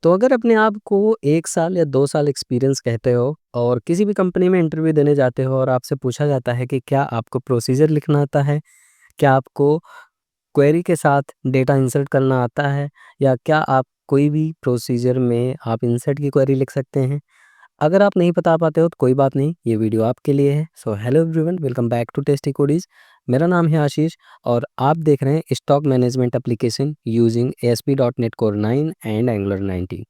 तो अगर अपने आप को 1 साल या 2 साल एक्सपीरियंस कहते हो और किसी भी कंपनी में इंटरव्यू देने जाते हो और आपसे पूछा जाता है कि क्या आपको प्रोसीजर लिखना आता है? क्या आपको क्वेरी के साथ डेटा इंसर्ट करना आता है? या क्या आप कोई भी प्रोसीजर में आप इंसर्ट की क्वेरी लिख सकते हैं? अगर आप नहीं बता पाते हो तो कोई बात नहीं, ये वीडियो आपके लिए है। So hello everyone, welcome back to Tasty Codies. मेरा नाम है आशीष और आप देख रहे हैं stock management application using ASP.NET core 9 and Angular 90।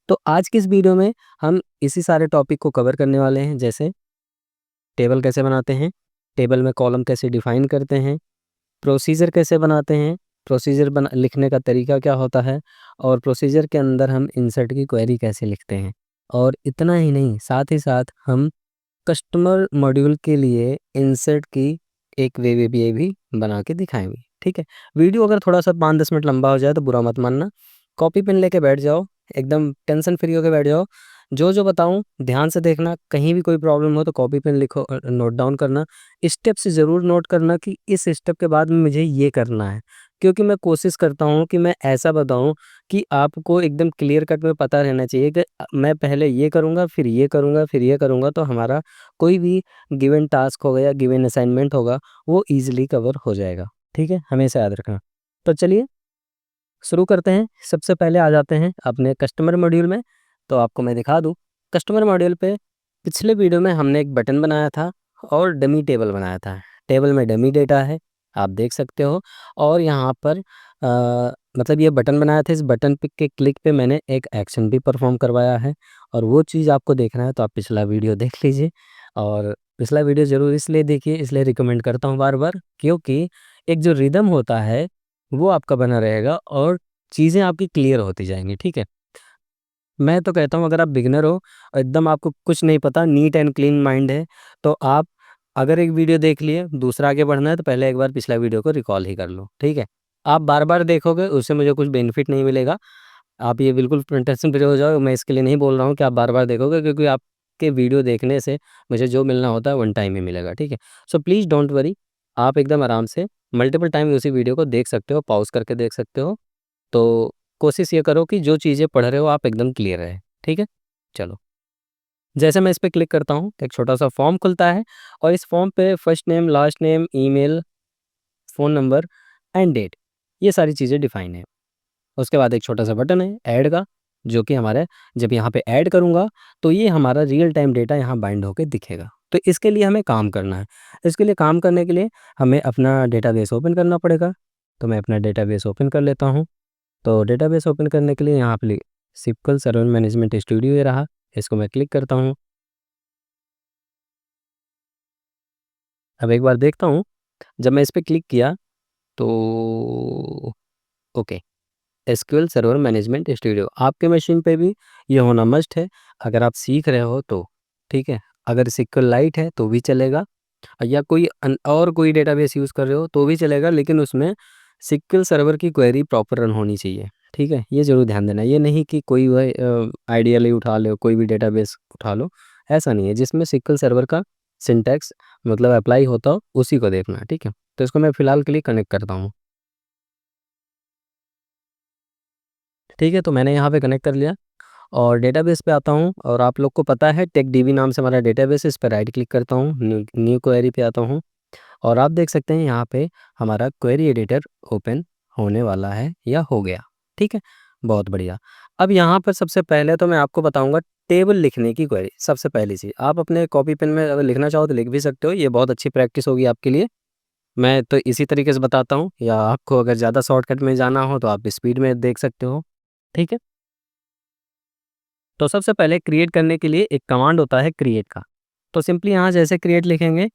तो आज की इस वीडियो में हम इसी सारे टॉपिक को कवर करने वाले हैं, जैसे टेबल कैसे बनाते हैं, टेबल में कॉलम कैसे डिफाइन करते हैं, प्रोसीजर कैसे बनाते हैं, प्रोसीजर बना लिखने का तरीका क्या होता है और प्रोसीजर के अंदर हम इंसर्ट की क्वेरी कैसे लिखते हैं। और इतना ही नहीं, साथ ही साथ हम कस्टमर मॉड्यूल के लिए इंसर्ट की एक वेब एपीआई भी बना के दिखाएंगे। ठीक है, वीडियो अगर थोड़ा सा 5-10 मिनट लंबा हो जाए तो बुरा मत मानना। कॉपी पेन लेके बैठ जाओ, एकदम टेंशन फ्री होके बैठ जाओ। जो जो बताऊं ध्यान से देखना, कहीं भी कोई प्रॉब्लम हो तो कॉपी पेन लिखो, नोट डाउन करना। स्टेप्स ज़रूर नोट करना कि इस स्टेप के बाद में मुझे ये करना है, क्योंकि मैं कोशिश करता हूँ कि मैं ऐसा बताऊँ कि आपको एकदम क्लियर कट में पता रहना चाहिए कि मैं पहले ये करूँगा, फिर ये करूँगा, फिर ये करूँगा, तो हमारा कोई भी गिवन टास्क होगा या गिवन असाइनमेंट होगा वो ईज़िली कवर हो जाएगा। ठीक है? हमेशा याद रखना। तो चलिए शुरू करते हैं। सबसे पहले आ जाते हैं अपने कस्टमर मॉड्यूल में। तो आपको मैं दिखा दूँ, कस्टमर मॉड्यूल पे पिछले वीडियो में हमने एक बटन बनाया था और डमी टेबल बनाया था। टेबल में डमी डेटा है, आप देख सकते हो। और यहाँ पर मतलब ये बटन बनाया था, इस बटन पे के क्लिक पे मैंने एक एक्शन भी परफॉर्म करवाया है। और वो चीज़ आपको देखना है तो आप पिछला वीडियो देख लीजिए। और पिछला वीडियो ज़रूर इसलिए देखिए, इसलिए रिकमेंड करता हूँ बार-बार, क्योंकि एक जो रिदम होता है वो आपका बना रहेगा और चीज़ें आपकी क्लियर होती जाएँगी। ठीक है? मैं तो कहता हूँ अगर आप बिगिनर हो, एकदम आपको कुछ नहीं पता, नीट एंड क्लीन माइंड है, तो आप अगर एक वीडियो देख लिए, दूसरा आगे बढ़ना है तो पहले एक बार पिछला वीडियो को रिकॉल ही कर लो। ठीक है? आप बार-बार देखोगे उससे मुझे कुछ बेनिफिट नहीं मिलेगा। आप ये बिल्कुल टेंशन फ्री हो जाओ, मैं इसके लिए नहीं बोल रहा हूँ कि आप बार-बार देखोगे, क्योंकि आपके वीडियो देखने से मुझे जो मिलना होता है वन टाइम ही मिलेगा। ठीक है? सो प्लीज़ डोंट वरी, आप एकदम आराम से मल्टीपल टाइम उसी वीडियो को देख सकते हो, पॉज़ करके देख सकते हो। तो कोशिश ये करो कि जो चीज़ें पढ़ रहे हो आप एकदम क्लियर रहे। ठीक है? चलो, जैसे मैं इस पे क्लिक करता हूँ, एक छोटा-सा फॉर्म खुलता है और इस फॉर्म पे first name, last name, email, phone number and date, ये सारी चीज़ें डिफ़ाइन है। उसके बाद एक छोटा-सा बटन है ऐड का, जो कि हमारे जब यहाँ पे ऐड करूँगा तो ये हमारा रियल टाइम डेटा यहाँ बाइंड होके दिखेगा। तो इसके लिए हमें काम करना है। इसके लिए काम करने के लिए हमें अपना डेटाबेस ओपन करना पड़ेगा। तो मैं अपना डेटाबेस ओपन कर लेता हूँ। तो डेटाबेस ओपन करने के लिए यहाँ पे सिक्वल सर्वर मैनेजमेंट स्टूडियो ये रहा, इसको मैं क्लिक करता हूँ। अब एक बार देखता हूँ, जब मैं इस पे क्लिक किया तो okay, SQL server management studio आपके मशीन पे भी ये होना मस्ट है, अगर आप सीख रहे हो तो। ठीक है? अगर सिक्वल लाइट है तो भी चलेगा, या कोई और कोई डेटाबेस यूज़ कर रहे हो तो भी चलेगा, लेकिन उसमें सिक्वल सर्वर की क्वेरी प्रॉपर रन होनी चाहिए। ठीक है? ये ज़रूर ध्यान देना। ये नहीं कि कोई वह आइडियल ही उठा लो, कोई भी डेटाबेस उठा लो, ऐसा नहीं है। जिसमें सिक्वल सर्वर का सिंटैक्स मतलब अप्लाई होता हो उसी को देखना है। ठीक है? तो इसको मैं फ़िलहाल के लिए कनेक्ट करता हूँ। ठीक है? तो मैंने यहाँ पे कनेक्ट कर लिया और डेटाबेस पे आता हूँ और आप लोग को पता है टेकडीबी नाम से हमारा डेटाबेस है, इस पे राइट क्लिक करता हूँ, न्यू न्यू क्वेरी पे आता हूँ और आप देख सकते हैं यहाँ पे हमारा क्वेरी एडिटर ओपन होने वाला है या हो गया। ठीक है? बहुत बढ़िया। अब यहाँ पर सबसे पहले तो मैं आपको बताऊँगा टेबल लिखने की क्वेरी, सबसे पहली चीज़। आप अपने कॉपी पेन में अगर लिखना चाहो तो लिख भी सकते हो, ये बहुत अच्छी प्रैक्टिस होगी आपके लिए। मैं तो इसी तरीके से बताता हूँ, या आपको अगर ज़्यादा शॉर्टकट में जाना हो तो आप स्पीड में देख सकते हो। ठीक है? तो सबसे पहले क्रिएट करने के लिए एक कमांड होता है क्रिएट का। तो सिंपली यहाँ जैसे क्रिएट लिखेंगे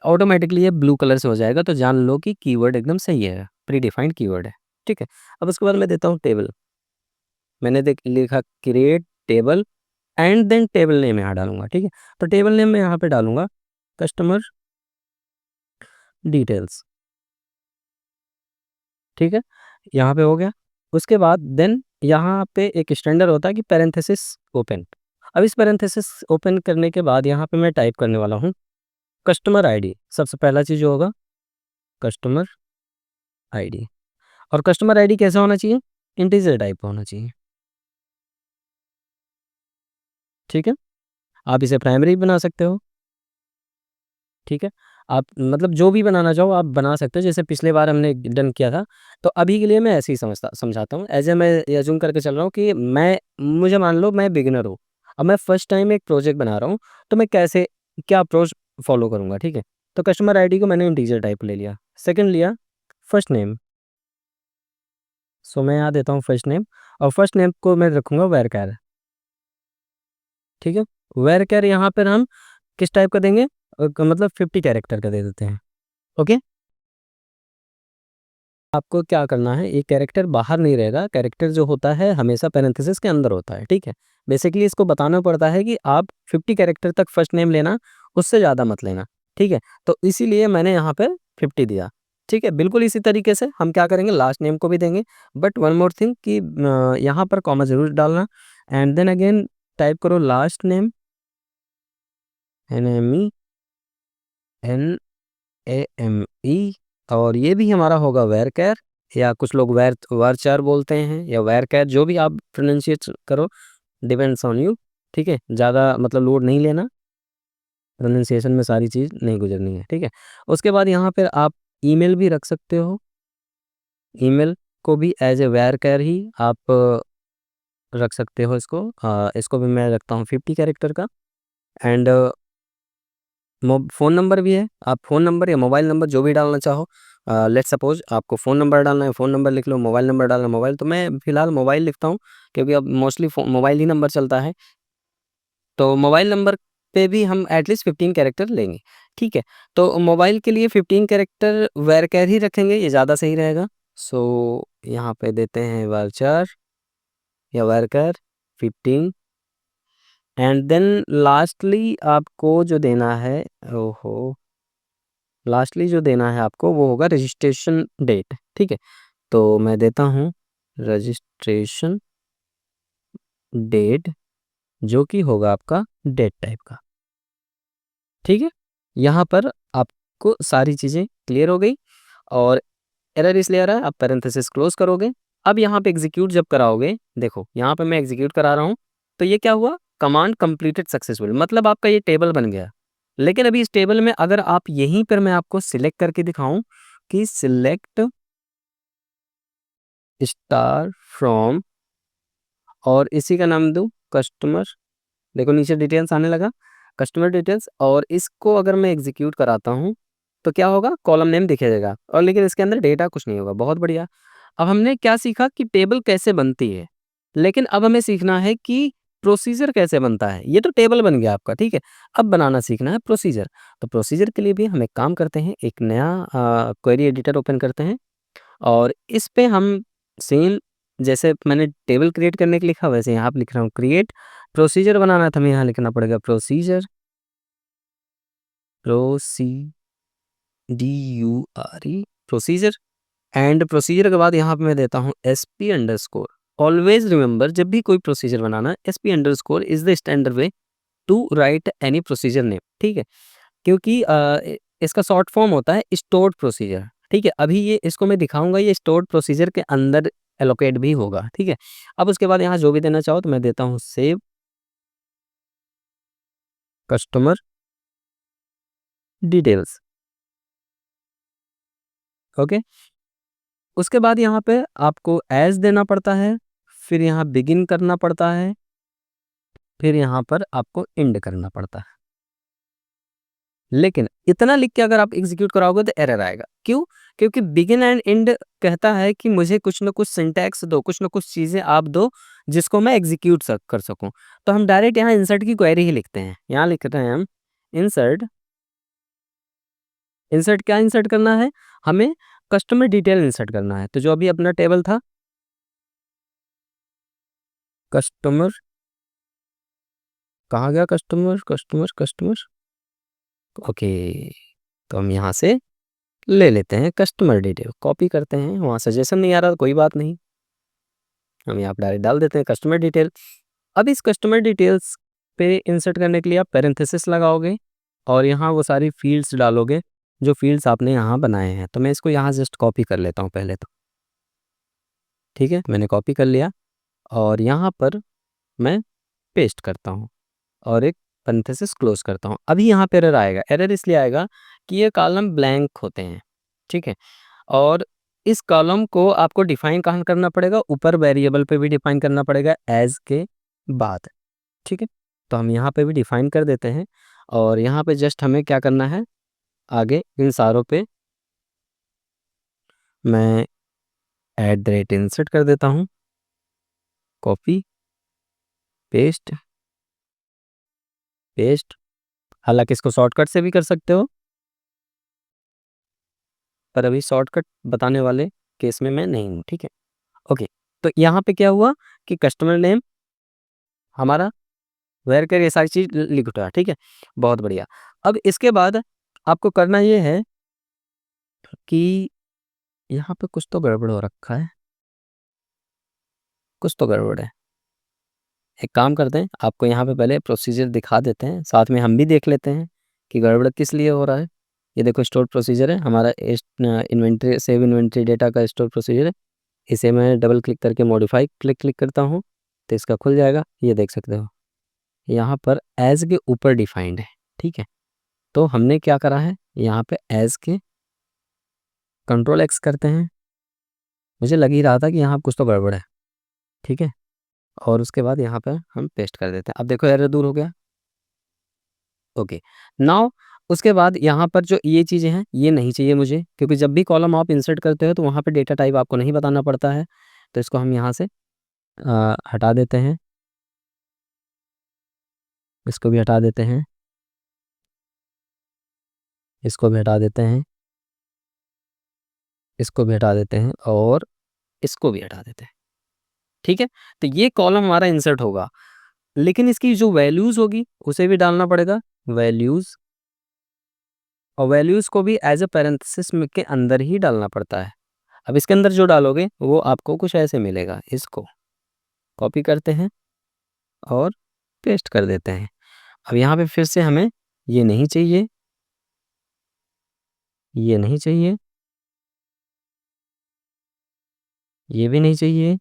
ऑटोमेटिकली ये ब्लू कलर से हो जाएगा, तो जान लो कि कीवर्ड एकदम सही है, प्री डिफाइंड कीवर्ड है। ठीक है? अब उसके बाद मैं देता हूँ टेबल। मैंने देख लिखा create table and then table name यहाँ डालूंगा। ठीक है? तो टेबल नेम में यहाँ पे डालूंगा कस्टमर डिटेल्स। ठीक है? यहाँ पे हो गया। उसके बाद देन यहाँ पे एक स्टैंडर्ड होता है कि पैरेंथेसिस ओपन। अब इस पैरेंथेसिस ओपन करने के बाद यहाँ पे मैं टाइप करने वाला हूँ कस्टमर आईडी। सबसे पहला चीज़ जो होगा कस्टमर आईडी। और कस्टमर आईडी कैसा होना चाहिए? इंटीजर टाइप का होना चाहिए। ठीक है? आप इसे प्राइमरी बना सकते हो, ठीक है? आप मतलब जो भी बनाना चाहो आप बना सकते हो, जैसे पिछले बार हमने डन किया था। तो अभी के लिए मैं ऐसे ही समझाता हूँ, ऐज़ मैं अज़्यूम करके चल रहा हूँ कि मुझे मान लो मैं बिगिनर हूँ। अब मैं फर्स्ट टाइम एक प्रोजेक्ट बना रहा हूँ, तो मैं कैसे क्या अप्रोच फ़ॉलो करूँगा, ठीक है? तो कस्टमर आईडी को मैंने इंटीजर टाइप ले लिया, सेकंड लिया फर्स्ट नेम, सो मैं यहाँ देता हूँ फर्स्ट नेम और फर्स्ट नेम को मैं रखूँगा वरचर, ठीक है? वरचर यहाँ पर हम किस टाइप का देंगे? मतलब 50 कैरेक्टर का दे देते हैं, ओके? आपको क्या करना है, एक कैरेक्टर बाहर नहीं रहेगा, कैरेक्टर जो होता है हमेशा पैरेंथेसिस के अंदर होता है, ठीक है? बेसिकली इसको बताना पड़ता है कि आप 50 कैरेक्टर तक फर्स्ट नेम लेना, उससे ज़्यादा मत लेना, ठीक है? तो इसीलिए मैंने यहाँ पे 50 दिया, ठीक है? बिल्कुल इसी तरीके से हम क्या करेंगे, लास्ट नेम को भी देंगे, बट वन मोर थिंग कि यहाँ पर कॉमा ज़रूर डालना एंड देन अगेन टाइप करो लास्ट नेम NAME NAME और ये भी हमारा होगा वरचर या कुछ लोग वर्चर बोलते हैं या वरचर, जो भी आप प्रोनाउंसिएट करो, डिपेंड्स ऑन यू, ठीक है? ज़्यादा मतलब लोड नहीं लेना, प्रोनाउंसिएशन में सारी चीज़ नहीं गुजरनी है, ठीक है? उसके बाद यहाँ पर आप ईमेल भी रख सकते हो, ईमेल को भी एज़ ए वरचर ही आप रख सकते हो इसको। इसको भी मैं रखता हूँ 50 कैरेक्टर का एंड फ़ोन नंबर भी है, आप फ़ोन नंबर या मोबाइल नंबर जो भी डालना चाहो। लेट्स सपोज़ आपको फ़ोन नंबर डालना है, फ़ोन नंबर लिख लो, मोबाइल नंबर डालना है मोबाइल, तो मैं फ़िलहाल मोबाइल लिखता हूँ क्योंकि अब मोस्टली मोबाइल ही नंबर चलता है। तो मोबाइल नंबर पे भी हम एटलीस्ट 15 कैरेक्टर लेंगे, ठीक है? तो मोबाइल के लिए 15 कैरेक्टर वरचर ही रखेंगे, ये ज़्यादा सही रहेगा। सो यहाँ पे देते हैं वर्चर या वरचर 15 एंड देन लास्टली आपको जो देना है, ओहो! लास्टली जो देना है आपको वो होगा रजिस्ट्रेशन डेट, ठीक है? तो मैं देता हूँ रजिस्ट्रेशन डेट, जो कि होगा आपका डेट टाइप का, ठीक है? यहाँ पर आपको सारी चीज़ें क्लियर हो गई और एरर इसलिए आ रहा है, आप पैरेंथेसिस क्लोज़ करोगे। अब यहाँ पे एग्ज़ीक्यूट जब कराओगे, देखो यहाँ पे मैं एग्ज़ीक्यूट करा रहा हूँ, तो ये क्या हुआ? कमांड कंप्लीटेड सक्सेसफुल, मतलब आपका ये टेबल बन गया। लेकिन अभी इस टेबल में अगर आप यहीं पर मैं आपको सिलेक्ट करके दिखाऊँ कि सिलेक्ट स्टार फ्रॉम और इसी का नाम दूँ कस्टमर, देखो नीचे डिटेल्स आने लगा, कस्टमर डिटेल्स, और इसको अगर मैं एग्ज़ीक्यूट कराता हूँ, तो क्या होगा? कॉलम नेम दिखेगा और लेकिन इसके अंदर डेटा कुछ नहीं होगा, बहुत बढ़िया। अब हमने क्या सीखा कि टेबल कैसे बनती है, लेकिन अब हमें सीखना है कि प्रोसीजर कैसे बनता है। ये तो टेबल बन गया आपका, ठीक है? अब बनाना सीखना है प्रोसीजर। तो प्रोसीजर के लिए भी हम एक काम करते हैं, एक नया क्वेरी एडिटर ओपन करते हैं और इस पे हम सेम जैसे मैंने टेबल क्रिएट करने के लिए लिखा, वैसे यहाँ पे लिख रहा हूँ क्रिएट। प्रोसीजर बनाना है तो हमें यहाँ लिखना पड़ेगा प्रोसीजर, प्रोसीजर एंड प्रोसीजर के बाद यहाँ पे मैं देता हूँ SP अंडरस्कोर। ऑलवेज रिमेंबर, जब भी कोई प्रोसीजर बनाना है, SP underscore is the standard way to write any procedure name, ठीक है? क्योंकि इसका शॉर्ट फॉर्म होता है स्टोर्ड प्रोसीजर, ठीक है? अभी ये इसको मैं दिखाऊंगा, ये स्टोर्ड प्रोसीजर के अंदर एलोकेट भी होगा, ठीक है? अब उसके बाद यहाँ जो भी देना चाहो तो मैं देता हूँ सेव कस्टमर डिटेल्स, ओके? उसके बाद यहाँ पे आपको एज देना पड़ता है, फिर यहाँ बिगिन करना पड़ता है, फिर यहाँ पर आपको एंड करना पड़ता है। लेकिन इतना लिख के अगर आप एग्जीक्यूट कराओगे तो एरर आएगा, क्यों? क्योंकि बिगिन एंड एंड कहता है कि मुझे कुछ ना कुछ सिंटैक्स दो, कुछ ना कुछ चीज़ें आप दो जिसको मैं एग्जीक्यूट कर सकूं। तो हम डायरेक्ट यहाँ इंसर्ट की क्वेरी ही लिखते हैं, यहाँ लिख रहे हैं हम इंसर्ट। इंसर्ट क्या इंसर्ट करना है हमें? कस्टमर डिटेल इंसर्ट करना है। तो जो अभी अपना टेबल था कस्टमर, कहाँ गया कस्टमर कस्टमर कस्टमर, ओके, तो हम यहाँ से ले लेते हैं कस्टमर डिटेल, कॉपी करते हैं, वहाँ सजेशन नहीं आ रहा तो कोई बात नहीं, हम यहाँ पर डायरेक्ट डाल देते हैं कस्टमर डिटेल। अब इस कस्टमर डिटेल्स पे इंसर्ट करने के लिए आप पैरेंथेसिस लगाओगे और यहाँ वो सारी फील्ड्स डालोगे जो फील्ड्स आपने यहाँ बनाए हैं। तो मैं इसको यहाँ जस्ट कॉपी कर लेता हूँ पहले तो, ठीक है? मैंने कॉपी कर लिया और यहाँ पर मैं पेस्ट करता हूँ। और एक पैरेंथेसिस क्लोज करता हूँ। अभी यहाँ पे एरर आएगा, एरर इसलिए आएगा कि ये कॉलम ब्लैंक होते हैं, ठीक है। और इस कॉलम को आपको डिफाइन कहाँ करना पड़ेगा, ऊपर वेरिएबल पे भी डिफाइन करना पड़ेगा एज के बाद, ठीक है। तो हम यहाँ पे भी डिफाइन कर देते हैं और यहाँ पे जस्ट हमें क्या करना है, आगे इन सारों पे मैं @ इंसर्ट कर देता हूँ, कॉपी पेस्ट पेस्ट। हालांकि इसको शॉर्टकट से भी कर सकते हो, पर अभी शॉर्टकट बताने वाले केस में मैं नहीं हूँ, ठीक है। ओके, तो यहाँ पे क्या हुआ कि कस्टमर नेम हमारा वेर कर ये सारी चीज़ लिख उठा, ठीक है, बहुत बढ़िया। अब इसके बाद आपको करना ये है कि यहाँ पे कुछ तो गड़बड़ हो रखा है, कुछ तो गड़बड़ है। एक काम करते हैं, आपको यहाँ पे पहले प्रोसीजर दिखा देते हैं, साथ में हम भी देख लेते हैं कि गड़बड़ किस लिए हो रहा है। ये देखो स्टोर प्रोसीजर है हमारा, इन्वेंट्री सेव इन्वेंट्री डेटा का स्टोर प्रोसीजर है। इसे मैं डबल क्लिक करके मॉडिफाई क्लिक करता हूँ तो इसका खुल जाएगा, ये देख सकते हो यहाँ पर एज के ऊपर डिफाइंड है, ठीक है। तो हमने क्या करा है, यहाँ पे एज के Ctrl+X करते हैं, मुझे लग ही रहा था कि यहाँ कुछ तो गड़बड़ है, ठीक है। और उसके बाद यहाँ पर हम पेस्ट कर देते हैं, अब देखो एरर दूर हो गया। ओके, नाउ उसके बाद यहाँ पर जो ये चीज़ें हैं ये नहीं चाहिए मुझे, क्योंकि जब भी कॉलम आप इंसर्ट करते हो तो वहाँ पे डेटा टाइप आपको नहीं बताना पड़ता है। तो इसको हम यहाँ से हटा देते हैं, इसको भी हटा देते हैं, इसको भी हटा देते हैं, इसको भी हटा देते हैं और इसको भी हटा देते हैं, ठीक है। तो ये कॉलम हमारा इंसर्ट होगा, लेकिन इसकी जो वैल्यूज़ होगी उसे भी डालना पड़ेगा, वैल्यूज़। और वैल्यूज़ को भी एज अ पैरेंथेसिस में के अंदर ही डालना पड़ता है। अब इसके अंदर जो डालोगे वो आपको कुछ ऐसे मिलेगा, इसको कॉपी करते हैं और पेस्ट कर देते हैं। अब यहाँ पे फिर से हमें ये नहीं चाहिए, ये नहीं चाहिए, ये भी नहीं चाहिए,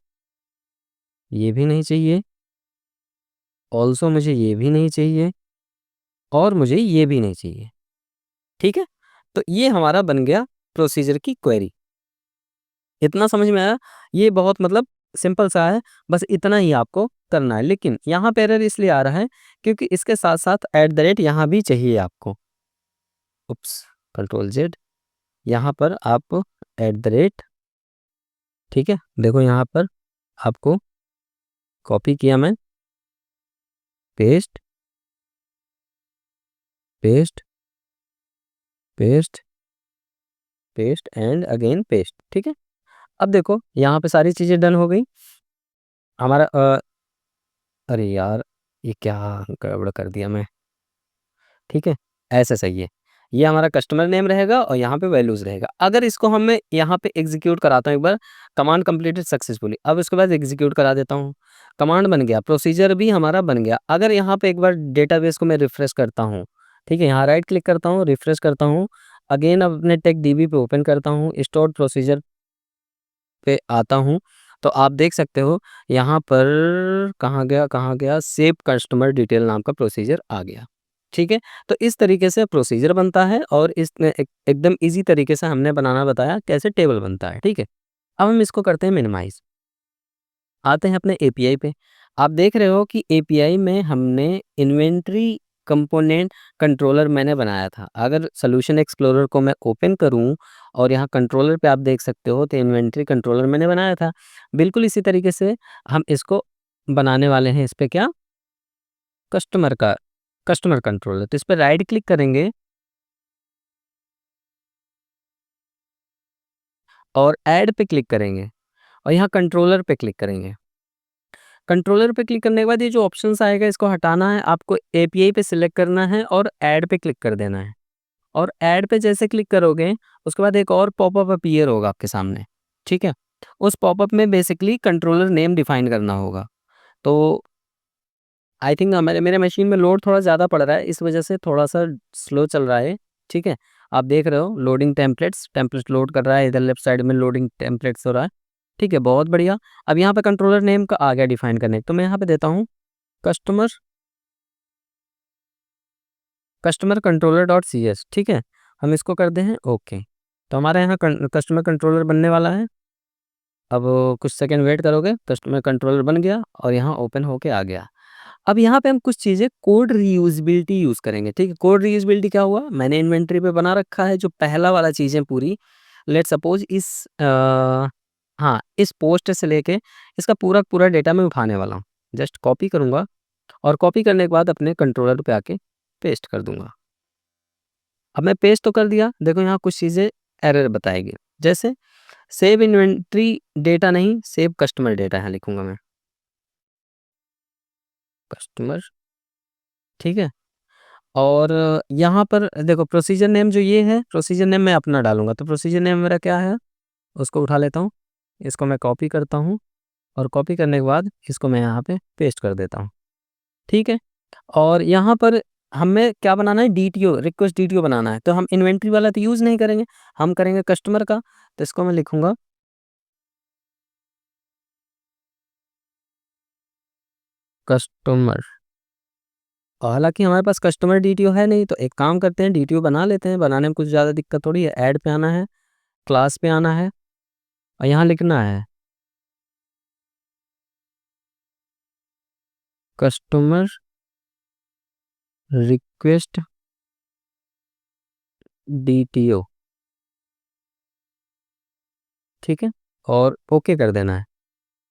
ये भी नहीं चाहिए, ऑल्सो मुझे ये भी नहीं चाहिए और मुझे ये भी नहीं चाहिए, ठीक है। तो ये हमारा बन गया प्रोसीजर की क्वेरी। इतना समझ में आया? ये बहुत मतलब सिंपल सा है, बस इतना ही आपको करना है। लेकिन यहाँ पे एरर इसलिए आ रहा है क्योंकि इसके साथ-साथ @ यहाँ भी चाहिए आपको। उप्स, Ctrl+Z, यहाँ पर आप @ ठीक है, देखो यहाँ पर आपको कॉपी किया मैं, paste, paste, paste, paste and again paste, ठीक है। अब देखो यहाँ पे सारी चीज़ें डन हो गई। हमारा अरे यार! ये क्या गड़बड़ कर दिया मैं, ठीक है, ऐसे सही है। ये हमारा कस्टमर नेम रहेगा और यहाँ पे वैल्यूज़ रहेगा। अगर इसको मैं यहाँ पे एग्ज़ीक्यूट कराता हूँ एक बार, कमांड कंप्लीटेड सक्सेसफुली। अब इसके बाद एग्ज़ीक्यूट करा देता हूँ। कमांड बन गया, प्रोसीजर भी हमारा बन गया। अगर यहाँ पे एक बार डेटाबेस को मैं रिफ्रेश करता हूँ, ठीक है, यहाँ राइट क्लिक करता हूँ, रिफ्रेश करता हूँ, अगेन अपने टेक्सडीबी पे ओपन करता हूँ, स्टोर्ड प्रोसीजर पे आता हूँ, तो आप देख सकते हो यहाँ पर कहाँ गया, सेव कस्टमर डिटेल नाम का प्रोसीजर आ गया, ठीक है। तो इस तरीके से प्रोसीजर बनता है और इस एकदम ईज़ी तरीके से हमने बनाना बताया कैसे टेबल बनता है, ठीक है। अब हम इसको करते हैं मिनिमाइज़, आते हैं अपने एपीआई पे। आप देख रहे हो कि एपीआई में हमने इन्वेंटरी कंपोनेंट कंट्रोलर मैंने बनाया था। अगर सॉल्यूशन एक्सप्लोरर को मैं ओपन करूं और यहाँ कंट्रोलर पे आप देख सकते हो तो इन्वेंटरी कंट्रोलर मैंने बनाया था। बिल्कुल इसी तरीके से हम इसको बनाने वाले हैं। इस पे क्या, कस्टमर का कस्टमर कंट्रोलर, तो इस पर राइट क्लिक करेंगे और ऐड पे क्लिक करेंगे और यहाँ कंट्रोलर पे क्लिक करेंगे। कंट्रोलर पे क्लिक करने के बाद ये जो ऑप्शंस आएगा इसको हटाना है, आपको एपीआई पे सिलेक्ट करना है और ऐड पे क्लिक कर देना है। और ऐड पे जैसे क्लिक करोगे उसके बाद एक और पॉपअप अपीयर होगा आपके सामने, ठीक है। उस पॉपअप में बेसिकली कंट्रोलर नेम डिफाइन करना होगा। तो आई थिंक हमारे मेरे मशीन में लोड थोड़ा ज़्यादा पड़ रहा है, इस वजह से थोड़ा सा स्लो चल रहा है, ठीक है। आप देख रहे हो लोडिंग टेम्पलेट्स लोड कर रहा है, इधर लेफ्ट साइड में लोडिंग टेम्पलेट्स हो रहा है, ठीक है, बहुत बढ़िया। अब यहाँ पे कंट्रोलर नेम का आ गया डिफाइन करने, तो मैं यहाँ पे देता हूँ customer customer controller dot C S, ठीक है, हम इसको कर दे हैं ओके। तो हमारे यहाँ कस्टमर कंट्रोलर बनने वाला है। अब कुछ सेकंड वेट करोगे, कस्टमर कंट्रोलर बन गया और यहाँ ओपन होके आ गया। अब यहाँ पे हम कुछ चीज़ें कोड रीयूजेबिलिटी यूज़ करेंगे, ठीक है। कोड रीयूजेबिलिटी क्या हुआ, मैंने इन्वेंटरी पे बना रखा है जो पहला वाला चीज़ें पूरी, लेट्स सपोज हाँ, इस पोस्ट से लेके इसका पूरा पूरा डेटा मैं उठाने वाला हूँ। जस्ट कॉपी करूँगा और कॉपी करने के बाद अपने कंट्रोलर पे आके पेस्ट कर दूंगा। अब मैं पेस्ट तो कर दिया, देखो यहाँ कुछ चीज़ें एरर बताएगी, जैसे सेव इन्वेंट्री डेटा नहीं, सेव कस्टमर डेटा है लिखूंगा मैं, कस्टमर, ठीक है। और यहाँ पर देखो प्रोसीजर नेम जो ये है, प्रोसीजर नेम मैं अपना डालूंगा, तो प्रोसीजर नेम मेरा क्या है, उसको उठा लेता हूँ, इसको मैं कॉपी करता हूँ और कॉपी करने के बाद इसको मैं यहाँ पे पेस्ट कर देता हूँ, ठीक है। और यहाँ पर हमें क्या बनाना है, डीटीओ, रिक्वेस्ट डीटीओ बनाना है, तो हम इन्वेंट्री वाला तो यूज़ नहीं करेंगे, हम करेंगे कस्टमर का। तो इसको मैं लिखूंगा कस्टमर। हालांकि हमारे पास कस्टमर डीटीओ है नहीं, तो एक काम करते हैं, डीटीओ बना लेते हैं, बनाने में कुछ ज़्यादा दिक्कत थोड़ी है। ऐड पे आना है, क्लास पे आना है और यहाँ लिखना है कस्टमर रिक्वेस्ट डीटीओ, ठीक है, और ओके कर देना है।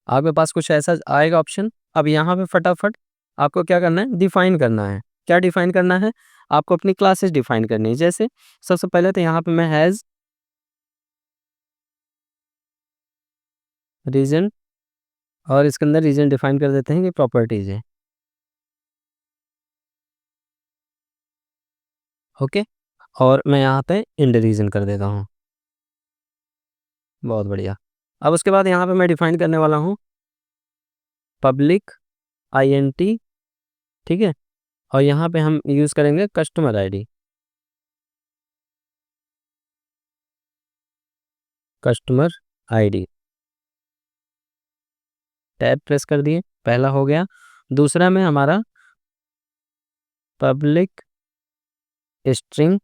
आपके पास कुछ ऐसा आएगा ऑप्शन। अब यहाँ पे फटाफट आपको क्या करना है, डिफाइन करना है। क्या डिफाइन करना है, आपको अपनी क्लासेस डिफाइन करनी है। जैसे सबसे पहले तो यहाँ पे मैं हैज़ रीजन, और इसके अंदर रीजन डिफाइन कर देते हैं कि प्रॉपर्टीज है, ओके। और मैं यहाँ पे इंड रीजन कर देता हूँ, बहुत बढ़िया। अब उसके बाद यहाँ पे मैं डिफाइन करने वाला हूँ पब्लिक आईएनटी, ठीक है। और यहाँ पे हम यूज़ करेंगे customer ID, customer ID, tab press कर दिए, पहला हो गया। दूसरा में हमारा पब्लिक स्ट्रिंग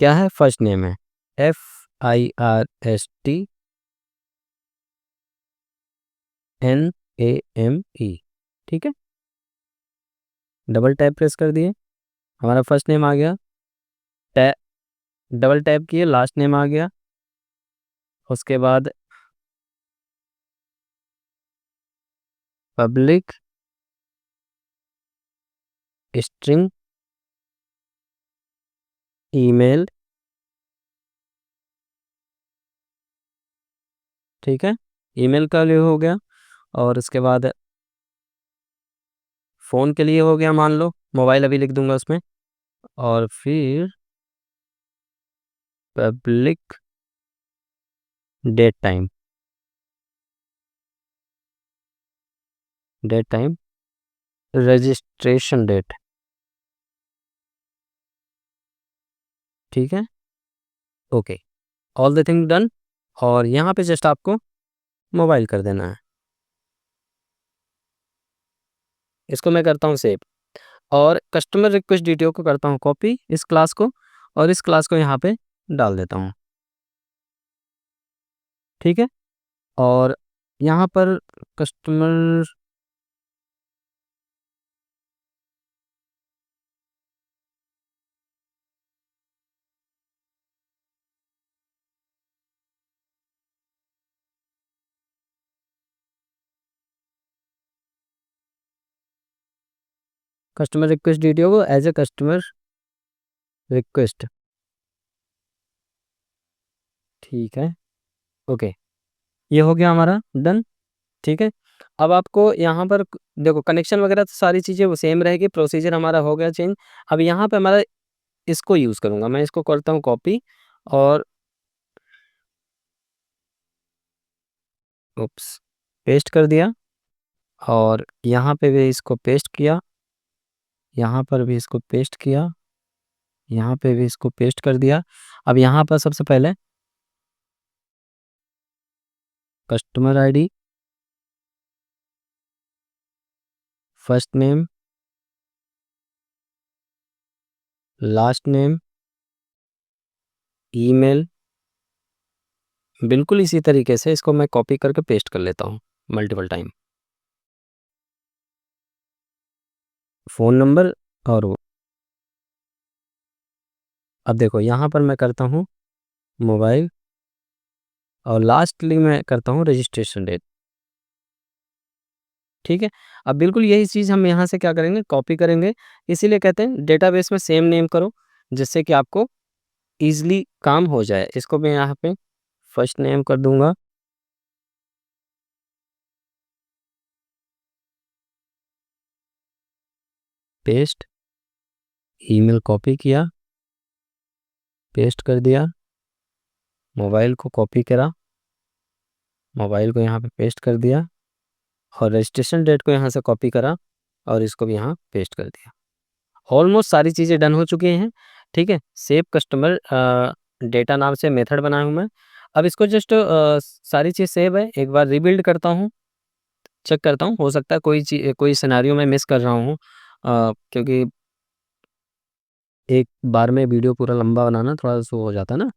क्या है, फर्स्ट नेम है FIRSTNAME, ठीक है। डबल टैप प्रेस कर दिए, हमारा फर्स्ट नेम आ गया, टैप डबल टैप किए, लास्ट नेम आ गया। उसके बाद पब्लिक स्ट्रिंग ईमेल, ठीक है, ईमेल का लिए हो गया। और उसके बाद फ़ोन के लिए हो गया, मान लो मोबाइल अभी लिख दूंगा उसमें। और फिर public date time, date time registration date, ठीक है, okay, all the thing done. और यहाँ पे जस्ट आपको मोबाइल कर देना है। इसको मैं करता हूँ सेव, और कस्टमर रिक्वेस्ट डिटेल को करता हूँ कॉपी, इस क्लास को, और इस क्लास को यहाँ पे डाल देता हूँ, ठीक है। और यहाँ पर कस्टमर कस्टमर रिक्वेस्ट डिटेल को एज ए कस्टमर रिक्वेस्ट, ठीक है, ओके, ये हो गया हमारा डन, ठीक है। अब आपको यहाँ पर देखो कनेक्शन वगैरह तो सारी चीज़ें वो सेम रहेगी, प्रोसीजर हमारा हो गया चेंज। अब यहाँ पे हमारा इसको यूज़ करूँगा मैं, इसको करता हूँ कॉपी, और उप्स, पेस्ट कर दिया, और यहाँ पे भी इसको पेस्ट किया, यहाँ पर भी इसको पेस्ट किया, यहाँ पे भी इसको पेस्ट कर दिया। अब यहाँ पर सबसे पहले customer ID, first name, last name, email. बिल्कुल इसी तरीके से इसको मैं कॉपी करके पेस्ट कर लेता हूँ मल्टीपल टाइम। फ़ोन नंबर और वो, अब देखो यहाँ पर मैं करता हूँ मोबाइल और लास्टली मैं करता हूँ रजिस्ट्रेशन डेट। ठीक है, अब बिल्कुल यही चीज़ हम यहाँ से क्या करेंगे, कॉपी करेंगे। इसीलिए कहते हैं डेटाबेस में सेम नेम करो, जिससे कि आपको ईज़िली काम हो जाए। इसको मैं यहाँ पे फर्स्ट नेम कर दूँगा, पेस्ट, ईमेल कॉपी किया, पेस्ट कर दिया, मोबाइल को कॉपी करा, मोबाइल को यहाँ पे पेस्ट कर दिया और रजिस्ट्रेशन डेट को यहाँ से कॉपी करा और इसको भी यहाँ पेस्ट कर दिया। ऑलमोस्ट सारी चीज़ें डन हो चुकी हैं। ठीक है, सेव कस्टमर डेटा नाम से मेथड बनाया हूँ मैं। अब इसको जस्ट सारी चीज़ सेव है, एक बार रीबिल्ड करता हूँ, चेक करता हूँ, हो सकता है कोई सिनेरियो मैं मिस कर रहा हूँ, क्योंकि एक बार में वीडियो पूरा लंबा बनाना थोड़ा सा हो जाता है ना,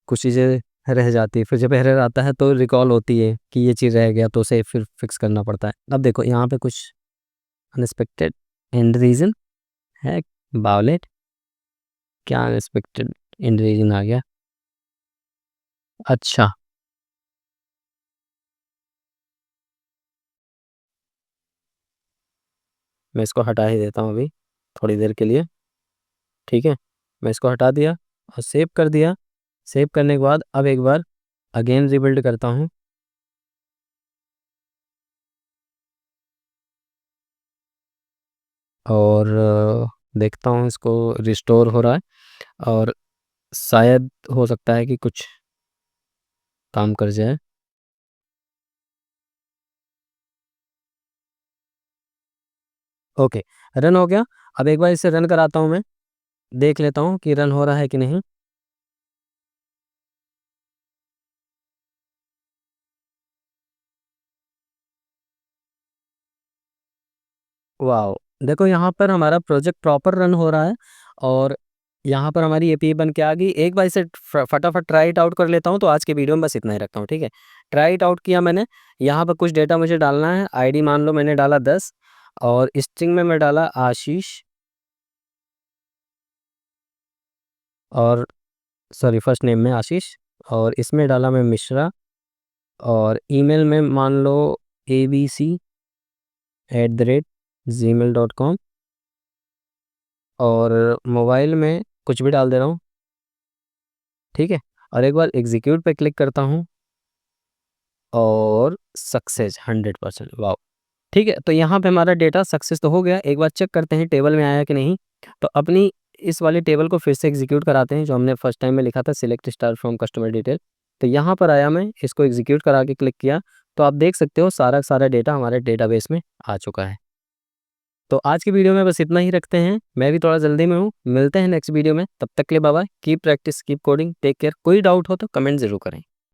कुछ चीज़ें रह जाती है, फिर जब एरर आता है तो रिकॉल होती है कि ये चीज़ रह गया, तो उसे फिर फिक्स करना पड़ता है। अब देखो यहाँ पे कुछ अनएक्सपेक्टेड एंड रीज़न है, बावलेट, क्या अनएक्सपेक्टेड एंड रीज़न आ गया? अच्छा, मैं इसको हटा ही देता हूँ अभी थोड़ी देर के लिए। ठीक है, मैं इसको हटा दिया और सेव कर दिया। सेव करने के बाद अब एक बार अगेन रीबिल्ड करता हूँ और देखता हूँ इसको रिस्टोर हो रहा है और शायद हो सकता है कि कुछ काम कर जाए। ओके, रन हो गया। अब एक बार इसे रन कराता हूँ मैं, देख लेता हूँ कि रन हो रहा है कि नहीं। वाओ! देखो यहाँ पर हमारा प्रोजेक्ट प्रॉपर रन हो रहा है और यहाँ पर हमारी एपीआई बन के आ गई। एक बार इसे फटाफट ट्राई इट आउट कर लेता हूँ, तो आज के वीडियो में बस इतना ही रखता हूँ, ठीक है? ट्राई इट आउट किया मैंने, यहाँ पर कुछ डेटा मुझे डालना है। आईडी मान लो मैंने डाला 10 और स्ट्रिंग में मैं डाला आशीष और सॉरी फर्स्ट नेम में आशीष और इसमें डाला मैं मिश्रा और ईमेल में मान लो abc@gmail.com और मोबाइल में कुछ भी डाल दे रहा हूँ, ठीक है? और एक बार एग्ज़ीक्यूट पे क्लिक करता हूँ और सक्सेस 100%, वाओ! ठीक है, तो यहाँ पे हमारा डेटा सक्सेस तो हो गया। एक बार चेक करते हैं टेबल में आया कि नहीं। तो अपनी इस वाली टेबल को फिर से एग्ज़ीक्यूट कराते हैं, जो हमने फर्स्ट टाइम में लिखा था select star from customer detail. तो यहाँ पर आया, मैं इसको एग्ज़ीक्यूट करा के क्लिक किया, तो आप देख सकते हो सारा का सारा डेटा हमारे डेटाबेस में आ चुका है। तो आज की वीडियो में बस इतना ही रखते हैं, मैं भी थोड़ा जल्दी में हूँ। मिलते हैं नेक्स्ट वीडियो में, तब तक के लिए bye bye, keep practice, keep coding, take care. कोई डाउट हो तो कमेंट ज़रूर करें।